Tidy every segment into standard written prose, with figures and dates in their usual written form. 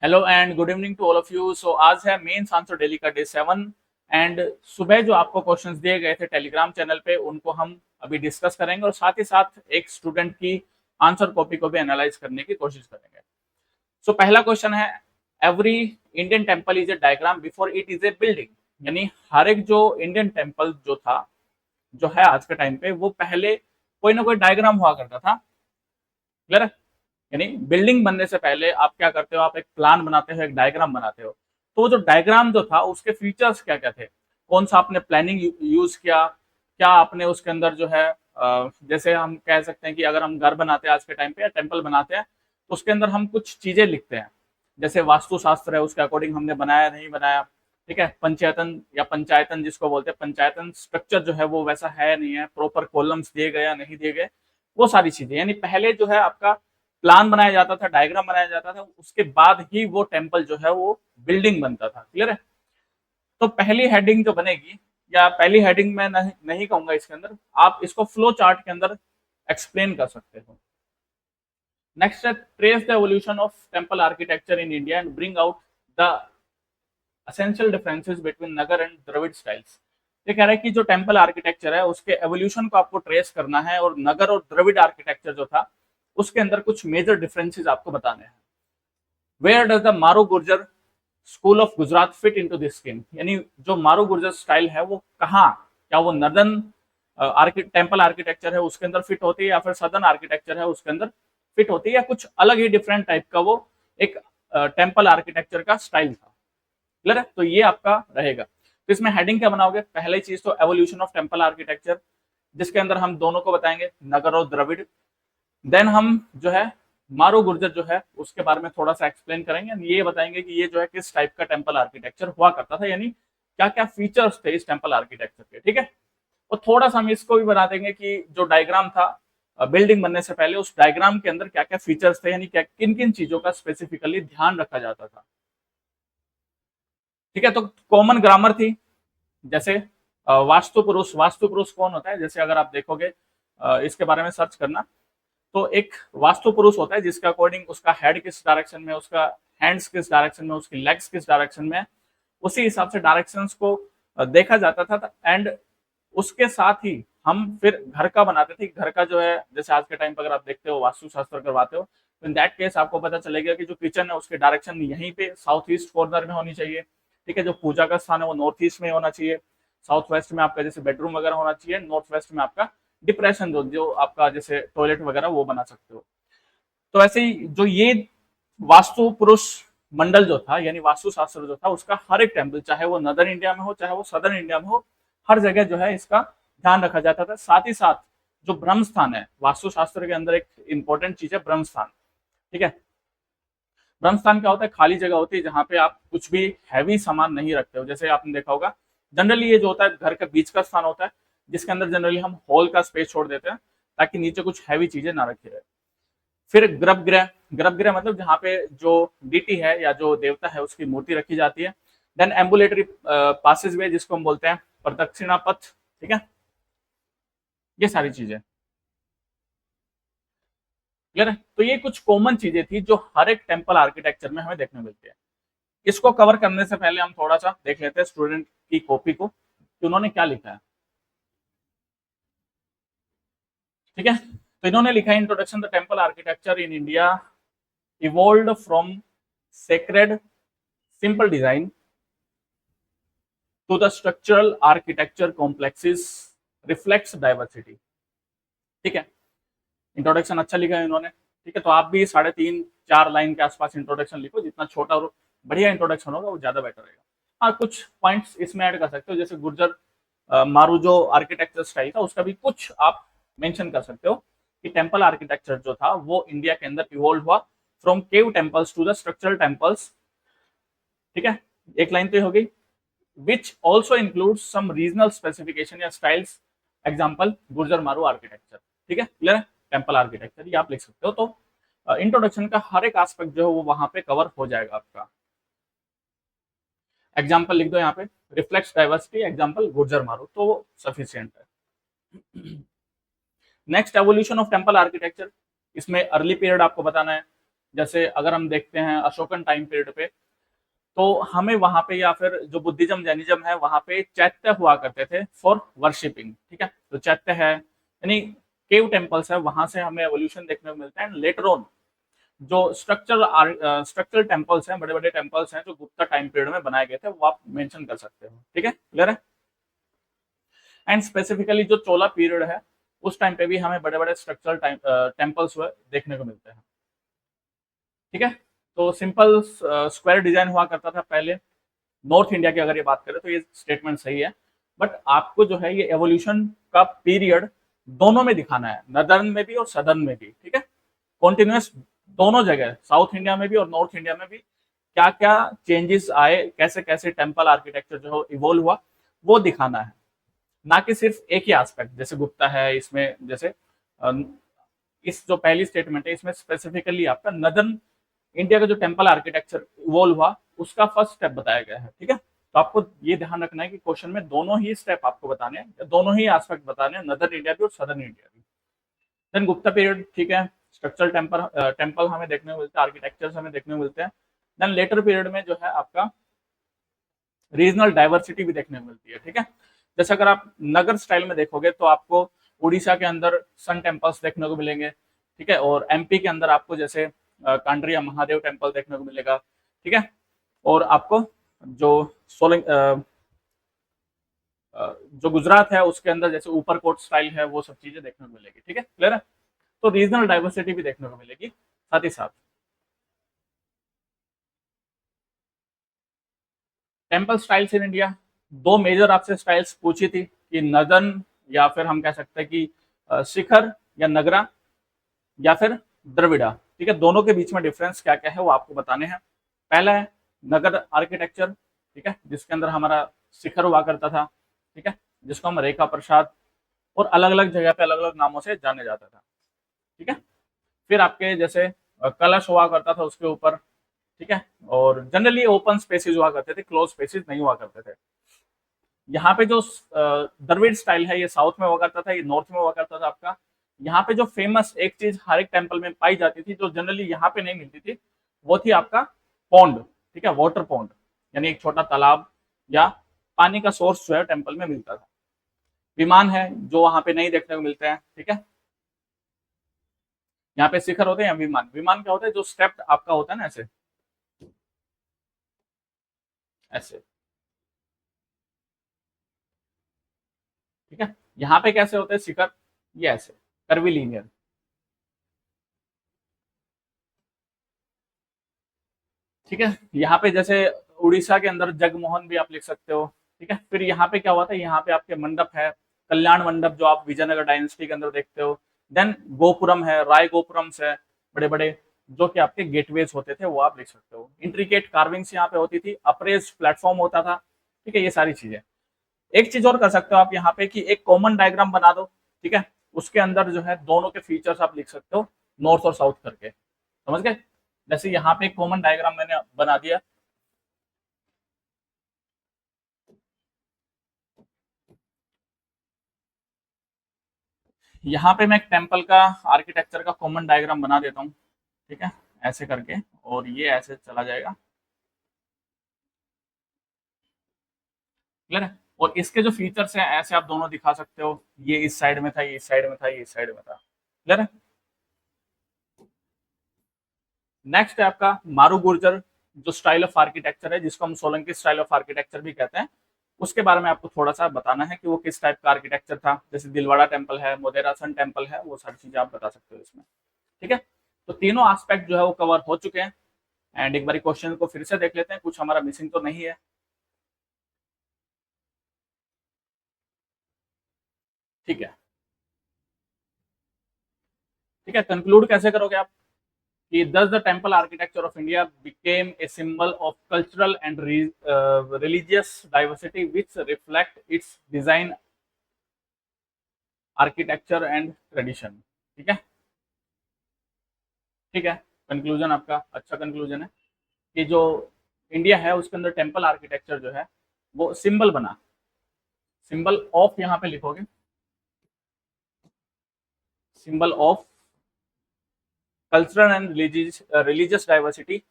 Hello and good evening to all of you. So आज है mains answer daily का day 7 एंड सुबह जो आपको क्वेश्चंस दिए गए थे टेलीग्राम चैनल पे उनको हम अभी डिस्कस करेंगे और साथ ही साथ एक स्टूडेंट की आंसर कॉपी को भी एनालाइज करने की कोशिश करेंगे। सो पहला क्वेश्चन है, every Indian temple is a diagram before it is a building. यानी हर एक जो इंडियन टेम्पल जो था, जो है आज के टाइम पे, वो पहले कोई ना कोई डायग्राम हुआ करता था। क्लियर है? यानी बिल्डिंग बनने से पहले आप क्या करते हो, आप एक प्लान बनाते हो, एक डायग्राम बनाते हो। तो वो जो डायग्राम जो था उसके फीचर्स क्या क्या थे, कौन सा आपने प्लानिंग यूज किया, क्या आपने उसके अंदर जो है जैसे हम कह सकते हैं कि अगर हम घर बनाते हैं आज के टाइम पे या टेम्पल बनाते हैं तो उसके अंदर हम कुछ चीजें लिखते हैं, जैसे वास्तु शास्त्र है उसके अकॉर्डिंग हमने बनाया नहीं बनाया। ठीक है, पंचायतन या पंचायतन जिसको बोलते हैं, पंचायतन स्ट्रक्चर जो है वो वैसा है नहीं है, प्रॉपर कॉलम्स दिए गए या नहीं दिए गए, वो सारी चीजें। यानी पहले जो है आपका प्लान बनाया जाता था, डायग्राम बनाया जाता था, उसके बाद ही वो टेम्पल जो है वो बिल्डिंग बनता था। क्लियर है? तो पहली हेडिंग जो बनेगी, या पहली हेडिंग मैं नहीं कहूंगा इसके अंदर, आप इसको फ्लो चार्ट के अंदर एक्सप्लेन कर सकते हो। नेक्स्ट है, trace the evolution of temple architecture in India and bring out the essential differences between Nagara and Dravida styles. ये कह रहा है कि जो टेम्पल आर्किटेक्चर है उसके एवोल्यूशन को आपको ट्रेस करना है और नगर और द्रविड़ आर्किटेक्चर जो था उसके अंदर कुछ मेजर डिफरेंसेस आपको बताने हैं। वेयर डज द मारू Gurjar school of Gujarat fit into this scheme. यानी जो मारू गुर्जर स्टाइल है वो कहाँ, क्या वो नर्दर्न टेम्पल आर्किटेक्चर है उसके अंदर फिट होती है, या फिर सदर्न आर्किटेक्चर है उसके अंदर फिट होती है, या कुछ अलग ही डिफरेंट टाइप का वो एक टेम्पल आर्किटेक्चर का स्टाइल था। क्लियर है? तो ये आपका रहेगा। तो इसमें हेडिंग क्या बनाओगे? पहली चीज तो एवोल्यूशन ऑफ टेम्पल आर्किटेक्चर, जिसके अंदर हम दोनों को बताएंगे, नगर और द्रविड़। देन हम जो है मारू गुर्जर जो है उसके बारे में थोड़ा सा एक्सप्लेन करेंगे, ये बताएंगे कि ये जो है किस टाइप का टेम्पल आर्किटेक्चर हुआ करता था, यानी क्या क्या फीचर्स थे इस टेम्पल आर्किटेक्चर के। ठीक है, और थोड़ा सा हम इसको भी बता देंगे कि जो डायग्राम था बिल्डिंग बनने से पहले, उस डायग्राम के अंदर क्या क्या फीचर्स थे, यानी क्या किन किन चीजों का स्पेसिफिकली ध्यान रखा जाता था। ठीक है, तो कॉमन ग्रामर थी, जैसे वास्तु पुरुष कौन होता है, जैसे अगर आप देखोगे इसके बारे में सर्च करना, तो एक वास्तु पुरुष होता है जिसके अकॉर्डिंग उसका हेड किस डायरेक्शन में, उसका हैंड्स किस डायरेक्शन में, उसकी लेग्स किस डायरेक्शन में, उसी हिसाब से डायरेक्शंस को देखा जाता था। एंड उसके साथ ही हम फिर घर का बनाते थे। घर का जो है, जैसे आज के टाइम पर अगर आप देखते हो वास्तु शास्त्र करवाते हो, तो इन दैट केस आपको पता चलेगा कि जो किचन है उसके डायरेक्शन यहीं पे साउथ ईस्ट कॉर्नर में होनी चाहिए। ठीक है, जो पूजा का स्थान है वो नॉर्थ ईस्ट में होना चाहिए, साउथ वेस्ट में आपका जैसे बेडरूम वगैरह होना चाहिए, नॉर्थ वेस्ट में आपका डिप्रेशन जो आपका जैसे टॉयलेट वगैरह वो बना सकते हो। तो ऐसे ही जो ये वास्तु पुरुष मंडल जो था, यानी वास्तु शास्त्र जो था, उसका हर एक टेम्पल, चाहे वो नदर इंडिया में हो चाहे वो सदर्न इंडिया में हो, हर जगह जो है इसका ध्यान रखा जाता था। साथ ही साथ जो ब्रह्म स्थान है, वास्तु शास्त्र के अंदर एक इंपॉर्टेंट चीज है ब्रह्म स्थान। ठीक है, ब्रह्म स्थान क्या होता है? खाली जगह होती है जहां पे आप कुछ भी हैवी सामान नहीं रखते हो। जैसे आपने देखा होगा, जनरली ये जो होता है घर के बीच का स्थान होता है, जिसके अंदर जनरली हम हॉल का स्पेस छोड़ देते हैं ताकि नीचे कुछ हैवी चीजें ना रखी रहे। फिर गर्भगृह, गर्भगृह मतलब जहाँ पे जो डीटी है या जो देवता है उसकी मूर्ति रखी जाती है। देन एम्बुलेटरी पासेज वे, जिसको हम बोलते हैं प्रदक्षिणा पथ। ठीक है, ये सारी चीजें क्लियर है? तो ये कुछ कॉमन चीजें थी जो हर एक टेम्पल आर्किटेक्चर में हमें देखने मिलती है। इसको कवर करने से पहले हम थोड़ा सा देख लेते हैं स्टूडेंट की कॉपी को कि उन्होंने क्या लिखा है। ठीक है, तो इन्होंने लिखा है, introduction the temple architecture in India evolved from sacred simple design to the structural architecture complexes reflects diversity। ठीक है, इंट्रोडक्शन अच्छा लिखा है इन्होंने। ठीक है, तो आप भी 3.5-4 लाइन के आसपास इंट्रोडक्शन लिखो, जितना छोटा और बढ़िया इंट्रोडक्शन होगा वो ज्यादा बेटर रहेगा। हाँ, कुछ पॉइंट्स इसमें ऐड कर सकते हो, जैसे गुर्जर मारू जो आर्किटेक्चर स्टाइल था उसका भी कुछ आप मेंशन कर सकते हो कि टेम्पल आर्किटेक्चर जो था वो इंडिया के अंदर इवॉल्व हुआ from cave temples to the structural temples. ठीक है, एक लाइन तो ये हो गई। which also includes some regional specification या styles, एग्जांपल गुर्जर मारू आर्किटेक्चर। ठीक है, क्लियर है? टेम्पल आर्किटेक्चर ये आप लिख सकते हो। तो इंट्रोडक्शन का हर एक एस्पेक्ट जो है वो वहां पे कवर हो जाएगा आपका। एग्जांपल लिख दो यहाँ पे, रिफ्लेक्ट्स डाइवर्सिटी, एग्जांपल गुर्जर मारू, तो सफिशियंट है। Next, evolution of temple architecture, इसमें अर्ली पीरियड आपको बताना है, जैसे अगर हम देखते हैं अशोकन टाइम पीरियड पे, तो हमें वहां पे, या फिर जो बुद्धिज्म जैनिज्म है वहां पे चैत्य हुआ करते थे फॉर वर्शिपिंग, ठीक है। तो चैत्य है यानी केव टेम्पल्स है, वहां से हमें एवोल्यूशन देखने को मिलता है। लेटर ऑन जो स्ट्रक्चरल टेम्पल्स हैं, बड़े बड़े टेम्पल्स हैं जो गुप्ता टाइम पीरियड में बनाए गए थे, वो आप मेंशन कर सकते हो, ठीक है, क्लियर है। एंड स्पेसिफिकली जो चोला पीरियड है, उस टाइम पे भी हमें बड़े बड़े स्ट्रक्चरल टेम्पल्स देखने को मिलते हैं, ठीक है। तो सिंपल स्क्वायर डिजाइन हुआ करता था पहले नॉर्थ इंडिया की, अगर ये बात करें तो ये स्टेटमेंट सही है। बट आपको जो है ये एवोल्यूशन का पीरियड दोनों में दिखाना है, नदर्न में भी और सदर्न में भी, ठीक है। कॉन्टिन्यूस दोनों जगह, साउथ इंडिया में भी और नॉर्थ इंडिया में भी क्या क्या चेंजेस आए, कैसे कैसे टेम्पल आर्किटेक्चर जो इवोल्व हुआ, वो दिखाना है। ना कि सिर्फ एक ही एस्पेक्ट, जैसे गुप्ता है इसमें, जैसे इस जो पहली स्टेटमेंट है इसमें स्पेसिफिकली आपका नदर्न इंडिया का जो टेम्पल आर्किटेक्चर इवोल्व हुआ उसका फर्स्ट स्टेप बताया गया है, ठीक है। तो आपको ये ध्यान रखना है कि क्वेश्चन में दोनों ही स्टेप आपको बताने हैं, दोनों ही एस्पेक्ट बताने हैं, नदर्न इंडिया भी और सदर्न इंडिया भी। देन गुप्ता पीरियड, ठीक है, स्ट्रक्चरल टेम्पल हमें देखने को मिलते हैं, आर्किटेक्चर्स हमें देखने को मिलते हैं। देन लेटर पीरियड में जो है आपका रीजनल डाइवर्सिटी भी देखने को मिलती है, ठीक है। जैसे अगर आप नगर स्टाइल में देखोगे तो आपको उड़ीसा के अंदर सन टेम्पल्स देखने को मिलेंगे, ठीक है, और एमपी के अंदर आपको जैसे कांड्रिया महादेव टेम्पल देखने को मिलेगा, ठीक है। और आपको जो सोलंग जो गुजरात है उसके अंदर जैसे ऊपरकोट स्टाइल है, वो सब चीजें देखने को मिलेगी, ठीक है, क्लियर है। तो रीजनल डाइवर्सिटी भी देखने को मिलेगी साथ ही साथ। टेम्पल स्टाइल्स इन इंडिया, दो मेजर आपसे स्टाइल्स पूछी थी कि नदन, या फिर हम कह सकते हैं कि शिखर या नगरा, या फिर द्रविड़ा, ठीक है। दोनों के बीच में डिफरेंस क्या क्या है वो आपको बताने हैं। पहला है नगर आर्किटेक्चर, ठीक है, जिसके अंदर हमारा शिखर हुआ करता था, ठीक है, जिसको हम रेखा प्रसाद और अलग अलग जगह पे अलग अलग नामों से जाने जाता था, ठीक है। फिर आपके जैसे कलश हुआ करता था उसके ऊपर, ठीक है, और जनरली ओपन स्पेसिस हुआ करते थे, क्लोज स्पेसिस नहीं हुआ करते थे। यहाँ पे जो द्रविड़ स्टाइल है ये साउथ में हुआ करता था, ये नॉर्थ में हुआ करता था आपका। यहाँ पे जो फेमस एक चीज हर एक टेम्पल में पाई जाती थी, जो जनरली यहाँ पे नहीं मिलती थी, वो थी आपका पौंड, ठीक है, वाटर पौंड, यानी एक छोटा तालाब या पानी का सोर्स जो है टेम्पल में मिलता था। विमान है जो वहां पे नहीं देखने को मिलते हैं, ठीक है। यहाँ पे शिखर होते हैं या विमान, विमान क्या होता है, जो स्टेप आपका होता है ना, ऐसे ऐसे, ठीक है। यहाँ पे कैसे होते हैं शिखर, ये ऐसे कर्वीलिनियर, ठीक है। यहाँ पे जैसे उड़ीसा के अंदर जगमोहन भी आप लिख सकते हो, ठीक है। फिर यहाँ पे क्या हुआ था, यहाँ पे आपके मंडप है, कल्याण मंडप जो आप विजयनगर डायनेस्टी के अंदर देखते हो। देन गोपुरम है, राय गोपुरम्स है, बड़े बड़े, जो कि आपके गेटवेज होते थे, वो आप लिख सकते हो। इंट्रिकेट कार्विंग्स यहाँ पे होती थी, अप्रेज प्लेटफॉर्म होता था, ठीक है, ये सारी चीजें। एक चीज और कर सकते हो आप यहाँ पे कि एक कॉमन डायग्राम बना दो, ठीक है, उसके अंदर जो है दोनों के फीचर्स आप लिख सकते हो, नॉर्थ और साउथ करके, समझ गए। जैसे यहाँ पे एक कॉमन डायग्राम मैंने बना दिया, यहाँ पे मैं एक टेम्पल का आर्किटेक्चर का कॉमन डायग्राम बना देता हूँ, ठीक है, ऐसे करके, और ये ऐसे चला जाएगा, क्लियर है। और इसके जो फीचर्स हैं ऐसे आप दोनों दिखा सकते हो, ये इस साइड में था, ये इस साइड में था, ये इस साइड में था, क्लियर है। नेक्स्ट है आपका मारू गुर्जर, जो स्टाइल ऑफ आर्किटेक्चर है, जिसको हम सोलंकी स्टाइल ऑफ आर्किटेक्चर भी कहते हैं। उसके बारे में आपको थोड़ा सा बताना है कि वो किस टाइप का आर्किटेक्चर था। जैसे दिलवाड़ा टेम्पल है, मोदेरा सन टेम्पल है, वो सारी चीजें आप बता सकते हो इसमें, ठीक है। तो तीनों एस्पेक्ट जो है वो कवर हो चुके हैं। एंड एक बार क्वेश्चन को फिर से देख लेते हैं, कुछ हमारा मिसिंग तो नहीं है, ठीक है। ठीक है, कंक्लूड कैसे करोगे आप कि thus the temple architecture of India became a symbol of cultural and religious diversity which reflect its design, architecture and tradition, ठीक है। ठीक है, कंक्लूजन आपका अच्छा कंक्लूजन है कि जो इंडिया है उसके अंदर टेम्पल आर्किटेक्चर जो है वो सिंबल बना, सिंबल ऑफ यहाँ पे लिखोगे, symbol of cultural and religious diversity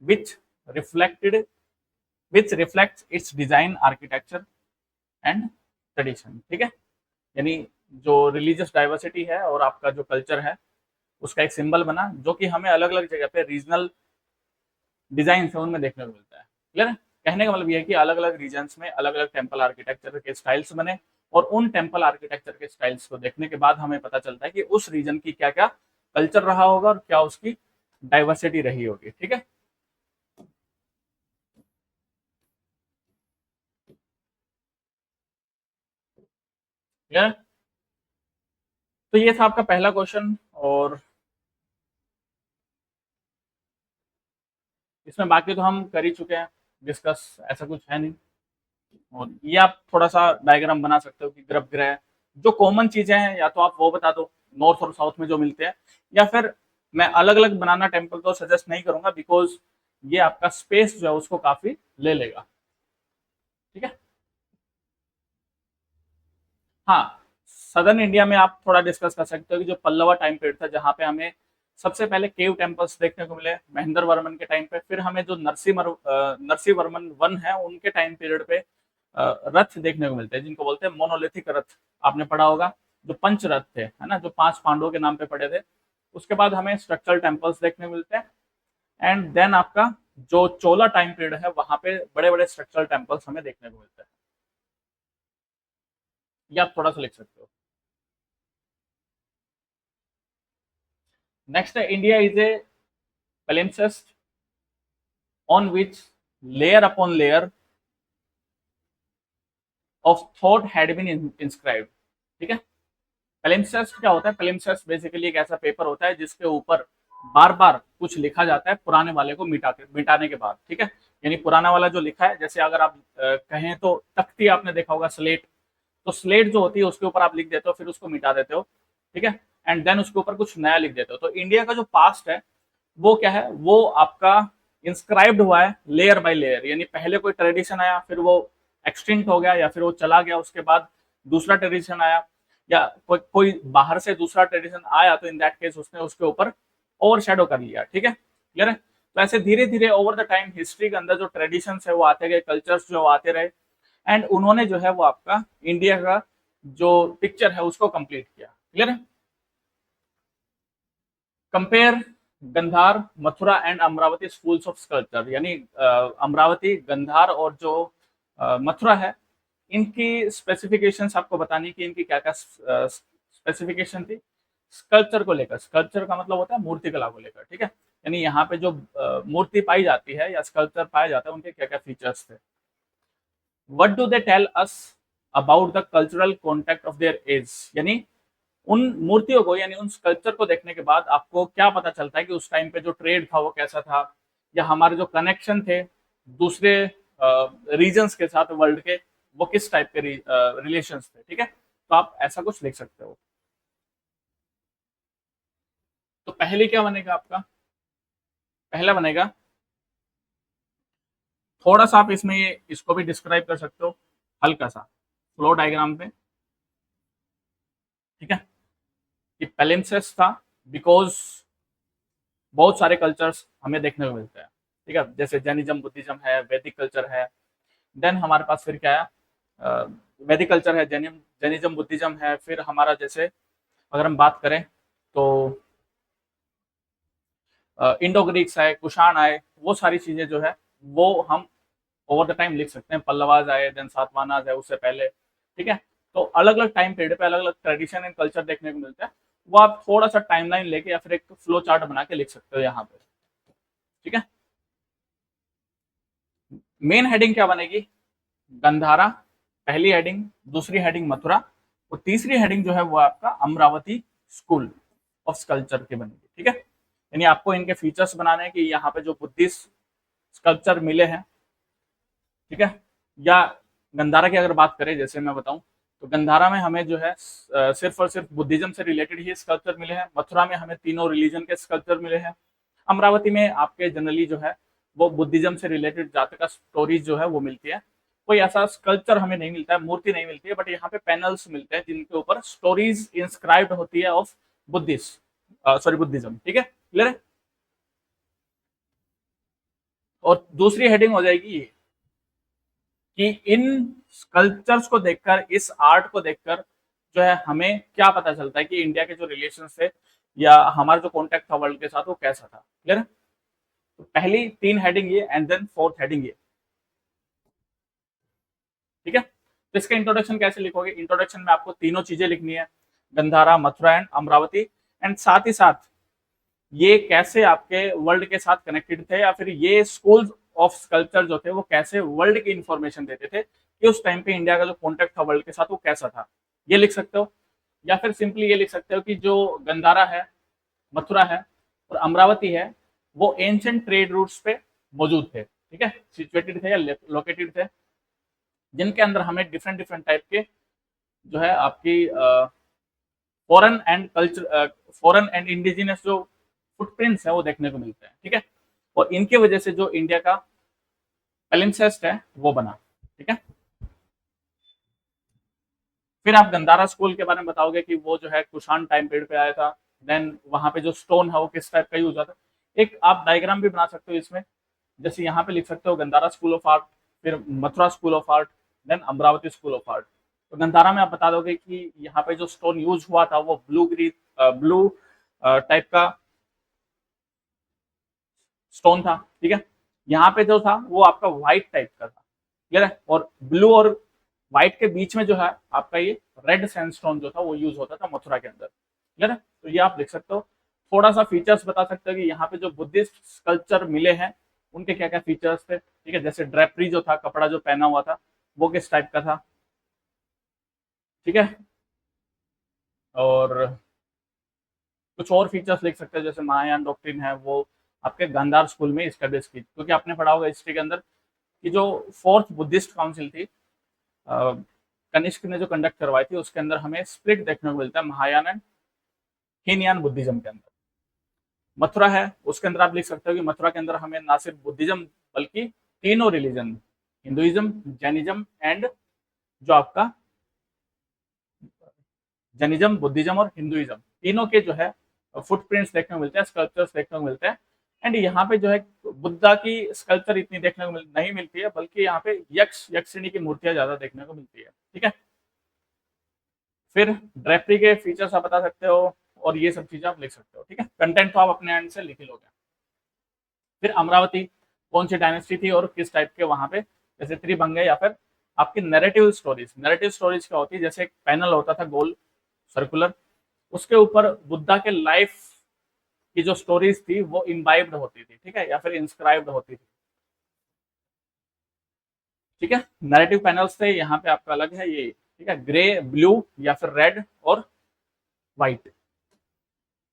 which reflected which reflects its design, architecture and tradition। ठीक है, यानी जो रिलीजियस डाइवर्सिटी है और आपका जो कल्चर है उसका एक सिंबल बना, जो कि हमें अलग अलग जगह पे रीजनल डिजाइन है उनमें देखने को मिलता है। क्लियर है? कहने का मतलब ये है कि अलग अलग रीजन्स में अलग अलग टेम्पल आर्किटेक्चर के स्टाइल्स बने, और उन टेम्पल आर्किटेक्चर के स्टाइल्स को देखने के बाद हमें पता चलता है कि उस रीजन की क्या क्या कल्चर रहा होगा और क्या उसकी डाइवर्सिटी रही होगी। ठीक है, क्लियर? तो ये था आपका पहला क्वेश्चन, और इसमें बाकी तो हम कर ही चुके हैं डिस्कस, ऐसा कुछ है नहीं। और ये आप थोड़ा सा डायग्राम बना सकते हो कि गर्भगृह जो कॉमन चीजें हैं या तो आप वो बता दो नॉर्थ और साउथ में जो मिलते हैं, या फिर मैं अलग अलग बनाना टेम्पल तो सजेस्ट नहीं करूंगा, बिकॉज ये आपका स्पेस जो है उसको काफी ले लेगा। ठीक है, हाँ, सदर्न इंडिया में आप थोड़ा डिस्कस कर सकते हो कि जो पल्लवा टाइम पीरियड था जहाँ पे हमें सबसे पहले केव टेम्पल्स देखने को मिले महेंद्र वर्मन के टाइम पे, फिर हमें जो नरसिंह वर्मन वन है उनके टाइम पीरियड पे रथ देखने को मिलते हैं जिनको बोलते हैं मोनोलिथिक रथ। आपने पढ़ा होगा जो पंच रथ थे, है ना, जो 5 पांडवों के नाम पे पड़े थे। उसके बाद हमें स्ट्रक्चरल टेम्पल्स देखने को मिलते हैं, एंड देन आपका जो चोला टाइम पीरियड है वहां पे बड़े बड़े स्ट्रक्चरल टेम्पल्स हमें देखने को मिलते हैं। ये आप थोड़ा सा लिख सकते हो। नेक्स्ट है India is a palimpsest on which layer upon layer of thought had been inscribed। ठीक है, palimpsest क्या होता है? palimpsest बेसिकली एक ऐसा पेपर होता है जिसके ऊपर बार बार कुछ लिखा जाता है पुराने वाले को मिटाने के बाद। ठीक है, यानी पुराना वाला जो लिखा है, जैसे अगर आप कहें तो तख्ती आपने देखा होगा, स्लेट, तो स्लेट जो होती है उसके ऊपर आप लिख देते हो फिर उसको मिटा देते हो। ठीक है, एंड देन उसके ऊपर कुछ नया लिख देते हो। तो इंडिया का जो पास्ट है वो क्या है, वो आपका इंस्क्राइब्ड हुआ है लेयर बाय लेयर, यानी पहले कोई ट्रेडिशन आया फिर वो एक्सटिंक्ट हो गया या फिर वो चला गया, उसके बाद दूसरा ट्रेडिशन आया, या कोई बाहर से दूसरा ट्रेडिशन आया तो इन दैट केस उसने उसके ऊपर ओवर शेडो कर लिया। ठीक है, क्लियर है? तो ऐसे धीरे धीरे ओवर द टाइम हिस्ट्री के अंदर जो ट्रेडिशन है वो आते गए, कल्चर्स जो आते रहे, एंड उन्होंने जो है वो आपका इंडिया का जो पिक्चर है उसको कंप्लीट किया। क्लियर है? Compare Gandhara, Mathura and Amaravati schools of sculpture, यानी अमरावती, गंधार और जो मथुरा है, इनकी स्पेसिफिकेशंस आपको बतानी कि इनकी क्या क्या स्पेसिफिकेशन थी स्कल्पचर को लेकर। स्कल्पचर का मतलब होता है मूर्ति कला को लेकर। ठीक है, यानी यहाँ पे जो मूर्ति पाई जाती है या स्कल्पचर पाया जाता है उनके क्या क्या फीचर्स थे। What do they tell us about the cultural contact of their age, यानी उन मूर्तियों को यानी उन स्कल्पचर को देखने के बाद आपको क्या पता चलता है कि उस टाइम पे जो ट्रेड था वो कैसा था, या हमारे जो कनेक्शन थे दूसरे रीजन्स के साथ वर्ल्ड के, वो किस टाइप के रिलेशंस थे। ठीक है, तो आप ऐसा कुछ लिख सकते हो। तो पहले क्या बनेगा आपका? पहला बनेगा, थोड़ा सा आप इसमें इसको भी डिस्क्राइब कर सकते हो हल्का सा फ्लो डायग्राम पे। ठीक है, कि पेलिम्सेस था बिकॉज बहुत सारे कल्चर्स हमें देखने को मिलते हैं। ठीक है, जैसे जैनिज्म, बुद्धिज्म है, वैदिक कल्चर है, देन हमारे पास फिर क्या है, वैदिक कल्चर है, जैनिज्म, बुद्धिज्म है, फिर हमारा जैसे अगर हम बात करें तो इंडो ग्रीक्स आए, कुषाण आए, वो सारी चीजें जो है वो हम ओवर द टाइम लिख सकते हैं। पल्लवाज आए, देन सातवाहनाज है उससे पहले। ठीक है, तो अलग अलग टाइम पीरियड पे अलग अलग ट्रेडिशन एंड कल्चर देखने को मिलता है, वो आप थोड़ा सा टाइमलाइन लेके या फिर एक फ्लो चार्ट बना के लिख सकते हो यहाँ पे। ठीक है, मेन हेडिंग क्या बनेगी? गंधारा पहली हेडिंग, दूसरी हेडिंग मथुरा, और तीसरी हेडिंग जो है वो आपका अमरावती स्कूल ऑफ स्कल्पचर की बनेगी। ठीक है, यानी आपको इनके फीचर्स बनाने हैं कि यहाँ पे जो बुद्धिस्ट स्कल्पचर मिले हैं। ठीक है, या गंधारा की अगर बात करें, जैसे मैं बताऊं तो गंधारा में हमें जो है सिर्फ और सिर्फ बुद्धिज्म से रिलेटेड ही स्कल्पचर मिले हैं। मथुरा में हमें तीनों रिलीजन के स्कल्पचर मिले हैं। अमरावती में आपके जनरली जो है वो बुद्धिज्म से रिलेटेड जाते का स्टोरीज जो है वो मिलती है। कोई ऐसा स्कल्पचर हमें नहीं मिलता है, मूर्ति नहीं मिलती है, बट यहाँ पे पैनल्स मिलते हैं जिनके ऊपर स्टोरीज इंस्क्राइब्ड होती है ऑफ बुद्धिस्ट। सॉरी बुद्धिज्म, ठीक है, क्लियर है। और दूसरी हेडिंग हो जाएगी ये कि इन कल्चर्स को देखकर, इस आर्ट को देखकर जो है हमें क्या पता चलता है कि इंडिया के जो रिलेशन थे या हमारा जो कॉन्टेक्ट था वर्ल्ड के साथ वो कैसा था, क्लियर है। तो पहली 3 हेडिंग ये एंड देन 4th हेडिंग ये, ठीक है। तो इसका इंट्रोडक्शन कैसे लिखोगे? इंट्रोडक्शन में आपको तीनों चीजें लिखनी है, गंधारा, मथुरा एंड अमरावती, एंड साथ ही साथ ये कैसे आपके वर्ल्ड के साथ कनेक्टेड थे, या फिर ये स्कूल्स ऑफ स्कल्पचर जो थे वो कैसे वर्ल्ड की इंफॉर्मेशन देते थे कि उस टाइम पे इंडिया का जो कॉन्टेक्ट था वर्ल्ड के साथ वो कैसा था, ये लिख सकते हो। या फिर सिंपली ये लिख सकते हो कि जो गंधारा है, मथुरा है और अमरावती है, वो एंशियंट ट्रेड रूट्स पे मौजूद थे, ठीक है, सिचुएटेड थे या लोकेटेड थे, जिनके अंदर हमें डिफरेंट डिफरेंट टाइप के जो है आपकी foreign and culture, foreign and indigenous जो फुटप्रिंट्स है वो देखने को मिलते हैं, ठीक है। और इनके वजह से जो इंडिया का पेलिम्सेस्ट है वो बना, ठीक है। फिर आप गंधारा स्कूल के बारे में बताओगे कि वो जो है कुषाण टाइम पीरियड पे आया था, देन वहां पे जो स्टोन है वो किस टाइप का यूज होता है। एक आप डायग्राम भी बना सकते हो इसमें, जैसे यहाँ पे लिख सकते हो गंधारा स्कूल ऑफ आर्ट, फिर Mathura school of art, then Amaravati school of art. तो गंधारा में आप बता दोगे कि यहाँ पे जो स्टोन यूज हुआ था वो ब्लू टाइप का स्टोन था, ठीक है। यहाँ पे जो था वो आपका व्हाइट टाइप का था, क्लियर है। और ब्लू और व्हाइट के बीच में जो है आपका ये रेड सैंडस्टोन जो था वो यूज होता था मथुरा के अंदर, क्लियर है। तो ये आप लिख सकते हो। थोड़ा सा फीचर्स बता सकते हो कि यहाँ पे जो बुद्धिस्ट स्कल्पचर मिले हैं उनके क्या क्या फीचर्स थे, ठीक है। जैसे ड्रेपरी जो था, कपड़ा जो पहना हुआ था वो किस टाइप का था, ठीक है। और कुछ और फीचर्स लिख सकते हैं, जैसे महायान डॉक्ट्रिन है वो आपके गांधार स्कूल में स्टैब्लिश की, क्योंकि आपने पढ़ा होगा हिस्ट्री के अंदर कि जो 4th बुद्धिस्ट काउंसिल थी, कनिष्क ने जो कंडक्ट करवाई थी, उसके अंदर हमें स्प्लिट देखने को मिलता है महायान एंड हीनयान बुद्धिज्म के अंदर। मथुरा है उसके अंदर आप लिख सकते हो कि मथुरा के अंदर हमें ना सिर्फ बुद्धिज्म बल्कि तीनों रिलीजन, हिंदुइज्म, जैनिज्म एंड जो आपका जैनिज्म, बुद्धिज्म और हिंदुइज्म, तीनों के जो है फुटप्रिंट्स देखने को मिलते हैं, स्कल्पचर्स देखने को मिलते हैं। एंड यहाँ पे जो है बुद्धा की स्कल्पचर इतनी देखने को नहीं मिलती है, बल्कि यहाँ पे यक्ष यक्षिणी की मूर्तियां ज्यादा देखने को मिलती है, ठीक है। फिर ड्रेपरी के फीचर्स आप बता सकते हो और ये सब चीजें आप लिख सकते हो, ठीक है। कंटेंट तो आप अपने एंड से लिख ही लोगे। फिर अमरावती कौन सी डायनेस्टी थी और किस टाइप के वहां पे, जैसे त्रिभंग या फिर आपकी नैरेटिव स्टोरीज। नैरेटिव स्टोरीज क्या होती है, जैसे एक पैनल होता था गोल सर्कुलर, उसके ऊपर बुद्धा के लाइफ की जो स्टोरीज थी वो इम्बाइब्ड होती थी, ठीक है, या फिर इंस्क्राइब्ड होती थी, ठीक है। नैरेटिव पैनल्स थे, यहाँ पे आपका अलग है ये, ठीक है, ग्रे, ब्लू या फिर रेड और व्हाइट।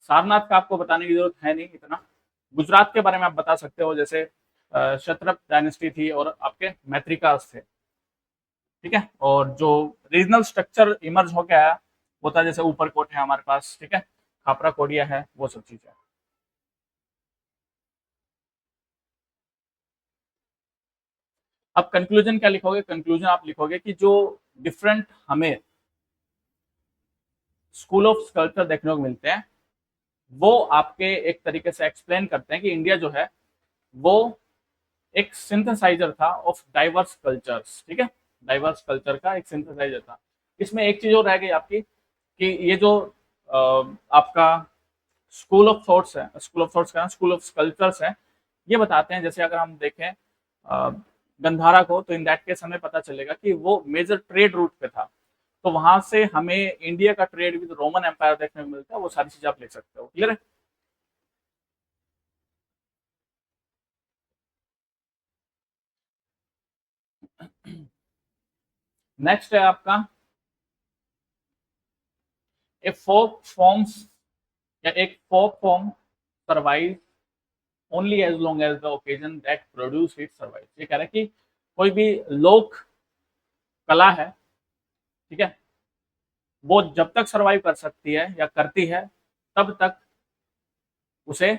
सारनाथ का आपको बताने की जरूरत है नहीं इतना। गुजरात के बारे में आप बता सकते हो, जैसे क्षत्रप डायनेस्टी थी और आपके मैत्रिकास थे, ठीक है। और जो रीजनल स्ट्रक्चर इमर्ज हो गया है वो था, जैसे ऊपरकोट है हमारे पास, ठीक है, खापरा कोडिया है, वो सब चीजें। अब कंक्लूजन क्या लिखोगे? कंक्लूजन आप लिखोगे कि जो डिफरेंट हमें स्कूल ऑफ स्कल्पचर देखने को मिलते हैं वो आपके एक तरीके से एक्सप्लेन करते हैं कि इंडिया जो है वो एक सिंथेसाइजर था ऑफ डाइवर्स कल्चर्स, ठीक है, डाइवर्स कल्चर का एक सिंथेसाइजर था। इसमें एक चीज और रह गई आपकी कि ये जो आपका स्कूल ऑफ थॉट्स है, स्कूल ऑफ थॉट्स का स्कूल ऑफ स्कल्पचर्स है, ये बताते हैं, जैसे अगर हम देखें गंधारा को, तो इन दैट केस हमें पता चलेगा कि वो मेजर ट्रेड रूट पे था, तो वहां से हमें इंडिया का ट्रेड विद रोमन एम्पायर देखने को मिलता है। वो सारी चीजें आप लिख सकते हो, क्लियर है। नेक्स्ट है आपका ए फोक फॉर्म्स, या एक folk form survive only as long as the occasion that produce it survive. ये कह रहा है कि कोई भी लोक कला है, ठीक है, वो जब तक सर्वाइव कर सकती है या करती है तब तक उसे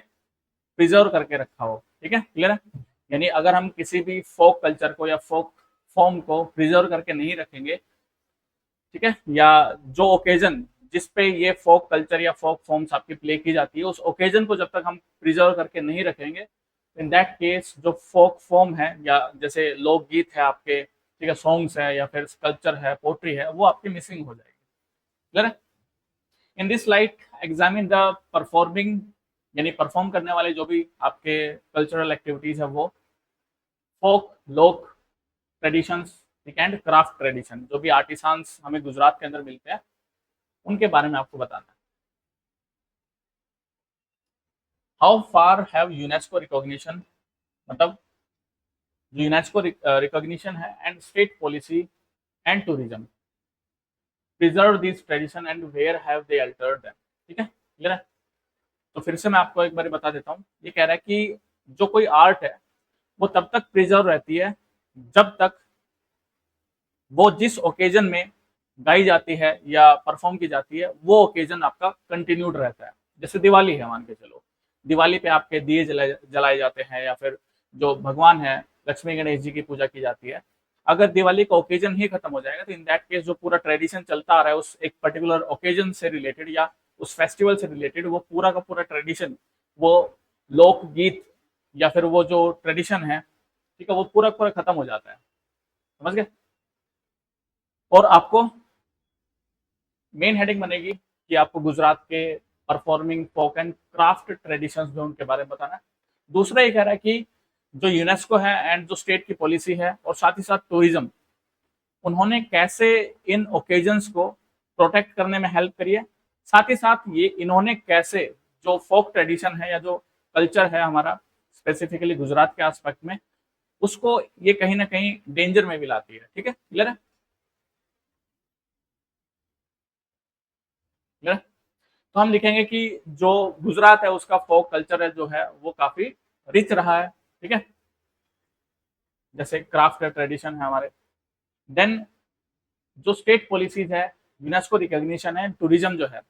प्रिजर्व करके रखा हो, ठीक है, क्लियर है। यानी अगर हम किसी भी फोक कल्चर को या फोक फॉर्म को प्रिजर्व करके नहीं रखेंगे, ठीक है, या जो ओकेजन जिस पे ये फोक कल्चर या फोक फॉर्म्स आपकी प्ले की जाती है, उस ओकेजन को जब तक हम प्रिजर्व करके नहीं रखेंगे, इन दैट केस जो फोक फॉर्म है या जैसे लोकगीत है आपके, ठीक है, सॉन्ग्स है या फिर कल्चर है, पोट्री है, वो आपकी मिसिंग हो जाएगी। क्लियर है? In this light examine the performing, यानी परफॉर्म करने वाले जो भी आपके कल्चरल एक्टिविटीज है वो फोक, लोक ट्रेडिशंस, ठीक है, एंड क्राफ्ट ट्रेडिशन, जो भी आर्टिसांस हमें गुजरात के अंदर मिलते हैं उनके बारे में आपको बताना है। How far have UNESCO recognition, मतलब जो यूनेस्को रिकॉग्निशन है and state policy and tourism preserve this tradition and where have they altered them. ठीक है, क्लियर है? तो फिर से मैं आपको एक बार बता देता हूँ। ये कह रहा है कि जो कोई आर्ट है वो तब तक प्रिजर्व रहती है जब तक वो जिस ओकेजन में गाई जाती है या परफॉर्म की जाती है वो ओकेजन आपका कंटिन्यूड रहता है। जैसे दिवाली है, मान के चलो, दिवाली पे आपके दिए जलाए जाते हैं या फिर जो भगवान है लक्ष्मी गणेश जी की पूजा की जाती है। अगर दिवाली का ओकेजन ही खत्म हो जाएगा तो इन दैट केस जो पूरा ट्रेडिशन चलता आ रहा है उस एक पर्टिकुलर ओकेजन से रिलेटेड या उस फेस्टिवल से रिलेटेड, वो पूरा का पूरा ट्रेडिशन, वो लोकगीत या फिर वो जो ट्रेडिशन है, ठीक है, वो पूरा पूरा खत्म हो जाता है। समझ गए? और आपको मेन हेडिंग बनेगी कि आपको गुजरात के performing folk and craft traditions जो उनके बारे में बताना है। दूसरा ये कह रहा है कि जो यूनेस्को है एंड जो स्टेट की पॉलिसी है और साथ ही साथ टूरिज्म, उन्होंने कैसे इन ओकेजन्स को प्रोटेक्ट करने में हेल्प करी है, साथ ही साथ ये इन्होंने कैसे जो फोक ट्रेडिशन है या जो कल्चर है हमारा स्पेसिफिकली गुजरात के आसपास में, उसको ये कहीं ना कहीं डेंजर में भी लाती है। ठीक है, क्लियर है? क्लियर है? तो हम लिखेंगे कि जो गुजरात है उसका फोक कल्चर है जो है वो काफी रिच रहा है। ठीक है, जैसे क्राफ्ट ट्रेडिशन है हमारे। देन जो स्टेट पॉलिसीज है, यूनेस्को रिकॉग्निशन है, टूरिज्म जो है,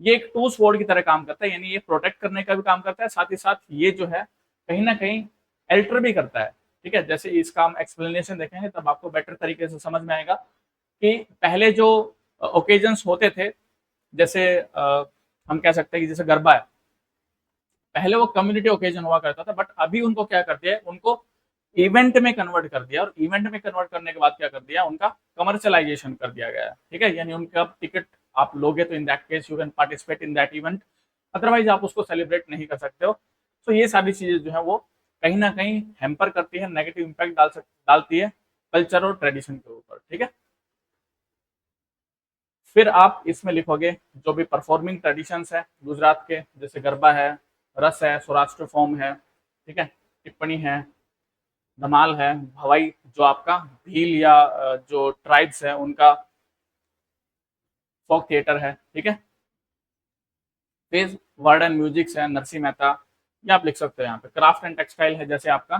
ये एक टू स्वॉर्ड की तरह काम करता है, यानी ये प्रोटेक्ट करने का भी काम करता है, साथ ही साथ ये जो है कहीं ना कहीं एल्टर भी करता है। ठीक है, जैसे इसका हम एक्सप्लेनेशन देखेंगे तब आपको बेटर तरीके से समझ में आएगा कि पहले जो ओकेजन्स होते थे, जैसे हम कह सकते हैं कि जैसे गरबा है, पहले वो कम्युनिटी ओकेजन हुआ करता था, बट अभी उनको क्या कर दिया है, उनको इवेंट में कन्वर्ट कर दिया, और इवेंट में कन्वर्ट करने के बाद क्या कर दिया, उनका कमर्शलाइजेशन कर दिया गया है। ठीक है, यानी उनका टिकट आप लोगे तो in that case you can participate in that event, otherwise आप उसको सेलिब्रेट नहीं कर सकते हो। तो ये सारी चीजें जो है वो कहीं ना कहीं हैम्पर करती है, नेगेटिव इम्पैक्ट डालती है कल्चर और ट्रेडिशन के ऊपर। ठीक है, फिर आप इसमें लिखोगे जो भी परफॉर्मिंग ट्रेडिशंस है गुजरात के, जैसे गरबा है, रस है, सौराष्ट्र फॉर्म है, ठीक है, टिप्पणी है, धमाल है, भवाई जो आपका भील या जो ट्राइब्स है उनका फोक थिएटर है। ठीक है, फिर वर्ड एंड म्यूजिक्स है, नरसिंह मेहता, ये आप लिख सकते हो। यहाँ पे क्राफ्ट एंड टेक्सटाइल है, जैसे आपका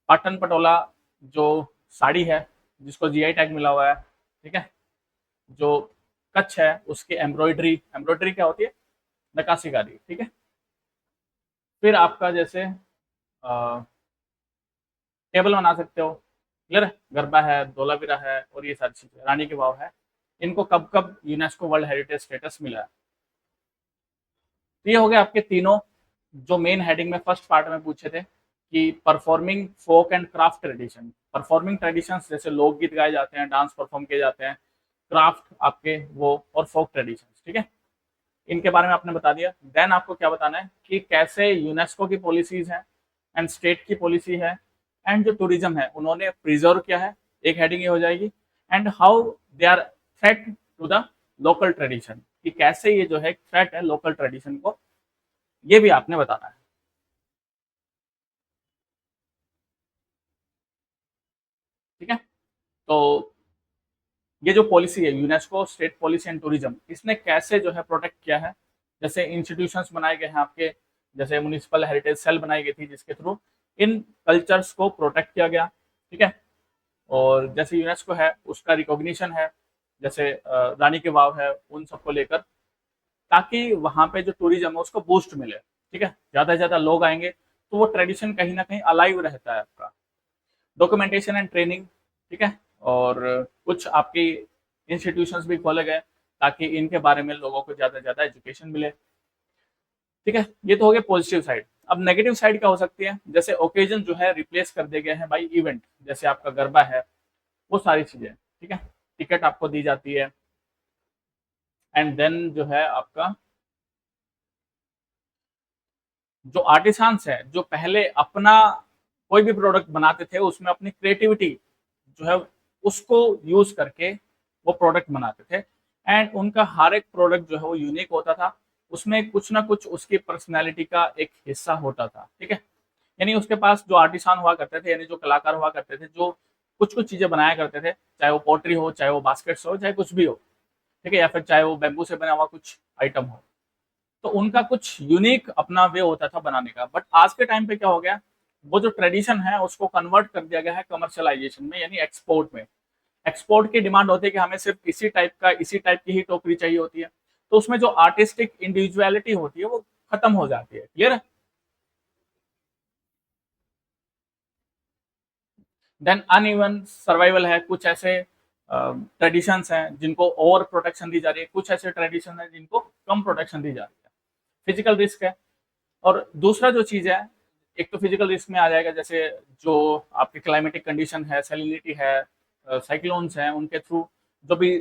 पाटन पटोला जो साड़ी है जिसको जीआई टैग मिला हुआ है। ठीक है, जो कच्छ है उसकी एम्ब्रॉयडरी, एम्ब्रॉयडरी क्या होती है, नक्काशीकारी। ठीक है, फिर आपका जैसे टेबल बना सकते हो। क्लियर है? गरबा है, धोलावीरा है और ये सारी चीजें, रानी की वाव है, इनको कब कब यूनेस्को वर्ल्ड हेरिटेज स्टेटस मिला है। तो ये हो गए आपके तीनों जो मेन हेडिंग में फर्स्ट पार्ट में पूछे थे कि performing folk and craft tradition. Performing traditions जैसे लोकगीत गाए जाते हैं, डांस परफॉर्म किए जाते हैं, क्राफ्ट आपके वो, और फोक ट्रेडिशंस। ठीक है, इनके बारे में आपने बता दिया। देन आपको क्या बताना है कि कैसे यूनेस्को की पॉलिसीज है एंड स्टेट की पॉलिसी है एंड जो टूरिज्म है उन्होंने प्रिजर्व किया है, एक हेडिंग ये हो जाएगी। And how they are threat to the local tradition, कि कैसे ये जो है थ्रेट है लोकल ट्रेडिशन को, ये भी आपने बताना है। ठीक है, तो ये जो पॉलिसी है UNESCO state policy and tourism, इसने कैसे जो है प्रोटेक्ट किया है, जैसे इंस्टीट्यूशंस बनाए गए हैं आपके, जैसे म्युनिसिपल हेरिटेज सेल बनाई गई थी जिसके थ्रू इन कल्चर्स को प्रोटेक्ट किया गया। ठीक है, और जैसे यूनेस्को है उसका रिकॉग्निशन है, जैसे रानी के वाव है, उन सबको लेकर, ताकि वहां पे जो टूरिज्म है उसको बूस्ट मिले। ठीक है, ज्यादा से ज्यादा लोग आएंगे तो वो ट्रेडिशन कहीं ना कहीं अलाइव रहता है आपका। डॉक्यूमेंटेशन एंड ट्रेनिंग, ठीक है, और कुछ आपकी इंस्टीट्यूशंस भी खोले गए ताकि इनके बारे में लोगों को ज़्यादा से ज़्यादा एजुकेशन मिले। ठीक है, ये तो हो गया पॉजिटिव साइड। अब नेगेटिव साइड क्या हो सकती है, जैसे ओकेजन जो है रिप्लेस कर दिए गए हैं बाई इवेंट, जैसे आपका गरबा है, वो सारी चीजें। ठीक है, टिकट आपको दी जाती है, एंड देन जो है आपका जो आर्टिसांस है, जो पहले अपना कोई भी प्रोडक्ट बनाते थे उसमें अपनी क्रिएटिविटी जो है उसको यूज करके वो प्रोडक्ट बनाते थे, एंड उनका हर एक प्रोडक्ट जो है वो यूनिक होता था, उसमें कुछ ना कुछ उसकी पर्सनैलिटी का एक हिस्सा होता था। ठीक है, यानी उसके पास जो आर्टिसान हुआ करते थे, यानी जो कलाकार हुआ करते थे, जो कुछ कुछ चीजें बनाया करते थे, चाहे वो पोट्री हो, चाहे वो बास्केट्स हो, चाहे कुछ भी हो, ठीक है, या फिर चाहे वो बेम्बू से बना हुआ कुछ आइटम हो, तो उनका कुछ यूनिक अपना वे होता था बनाने का। बट आज के टाइम पे क्या हो गया, वो जो ट्रेडिशन है उसको कन्वर्ट कर दिया गया है कमर्शियलाइजेशन में, यानी एक्सपोर्ट में। एक्सपोर्ट की डिमांड होती है कि हमें सिर्फ इसी टाइप की ही टोकरी चाहिए होती है, तो उसमें जो आर्टिस्टिक इंडिविजुअलिटी होती है वो खत्म हो जाती है। क्लियर है? देन अनइवन सर्वाइवल है, कुछ ऐसे ट्रेडिशंस हैं जिनको ओवर प्रोटेक्शन दी जा रही है, कुछ ऐसे ट्रेडिशन है जिनको कम प्रोटेक्शन दी जा रही है। फिजिकल रिस्क है, और दूसरा जो चीज है, एक तो फिजिकल रिस्क में आ जाएगा, जैसे जो आपकी क्लाइमेटिक कंडीशन है, सैलिनिटी है, साइक्लोन्स हैं, उनके थ्रू जो भी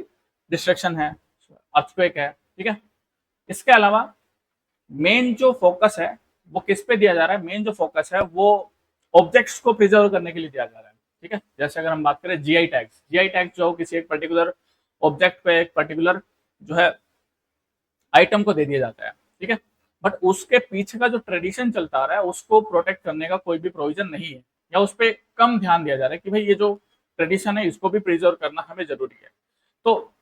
डिस्ट्रक्शन है, अर्थक्वेक है। ठीक है, इसके अलावा मेन जो फोकस है वो किस पे दिया जा रहा है, मेन जो फोकस है वो ऑब्जेक्ट्स को प्रिजर्व करने के लिए दिया जा रहा है। ठीक है, जैसे अगर हम बात करें जीआई टैग्स जो किसी एक पर्टिकुलर ऑब्जेक्ट पे, एक पर्टिकुलर जो है आइटम को दे दिया जाता है। ठीक है, बट उसके पीछे का जो ट्रेडिशन चलता आ रहा है उसको प्रोटेक्ट करने का कोई भी प्रोविजन नहीं है, या उस पर कम ध्यान दिया जा रहा है कि भाई ये जो ट्रेडिशन है इसको भी प्रिजर्व करना हमें जरूरी है। तो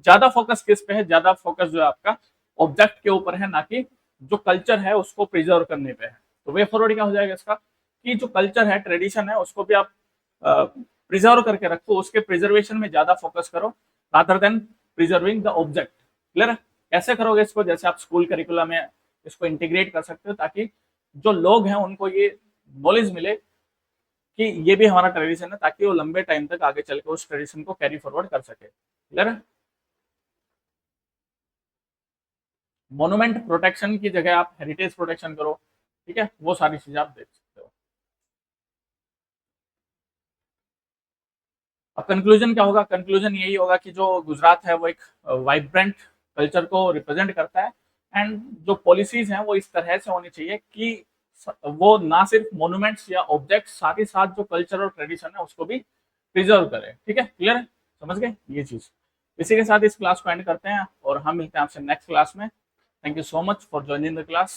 ज्यादा फोकस किस पे है, ज्यादा फोकस जो है आपका ऑब्जेक्ट के ऊपर है, ना कि जो कल्चर है उसको प्रिजर्व करने पे है। तो वे फॉरवर्ड क्या हो जाएगा इसका, कि जो कल्चर है, ट्रेडिशन है, उसको भी आप प्रिजर्व करके रखो, उसके प्रिजर्वेशन में ज्यादा फोकस करो rather than preserving the object. Clear है? कैसे करोगे इसको, जैसे आप स्कूल करिकुलम में इसको इंटीग्रेट कर सकते हो, ताकि जो लोग हैं उनको ये नॉलेज मिले कि ये भी हमारा ट्रेडिशन है, ताकि वो लंबे टाइम तक आगे चल के उस ट्रेडिशन को कैरी फॉरवर्ड कर सके। क्लियर है? मोनुमेंट प्रोटेक्शन की जगह आप हेरिटेज प्रोटेक्शन करो। ठीक है, वो सारी चीजें आप देख सकते हो। अब कंक्लूजन क्या होगा, कंक्लूजन यही होगा कि जो गुजरात है वो एक वाइब्रेंट कल्चर को रिप्रेजेंट करता है, एंड जो पॉलिसीज हैं वो इस तरह से होनी चाहिए कि वो ना सिर्फ मोन्यूमेंट्स या ऑब्जेक्ट्स, साथ ही साथ जो कल्चर और ट्रेडिशन है उसको भी प्रिजर्व करे। ठीक है, क्लियर है? समझ गए ये चीज? इसी के साथ इस क्लास को एंड करते हैं और हम मिलते हैं आपसे नेक्स्ट क्लास में। Thank you so much for joining the class.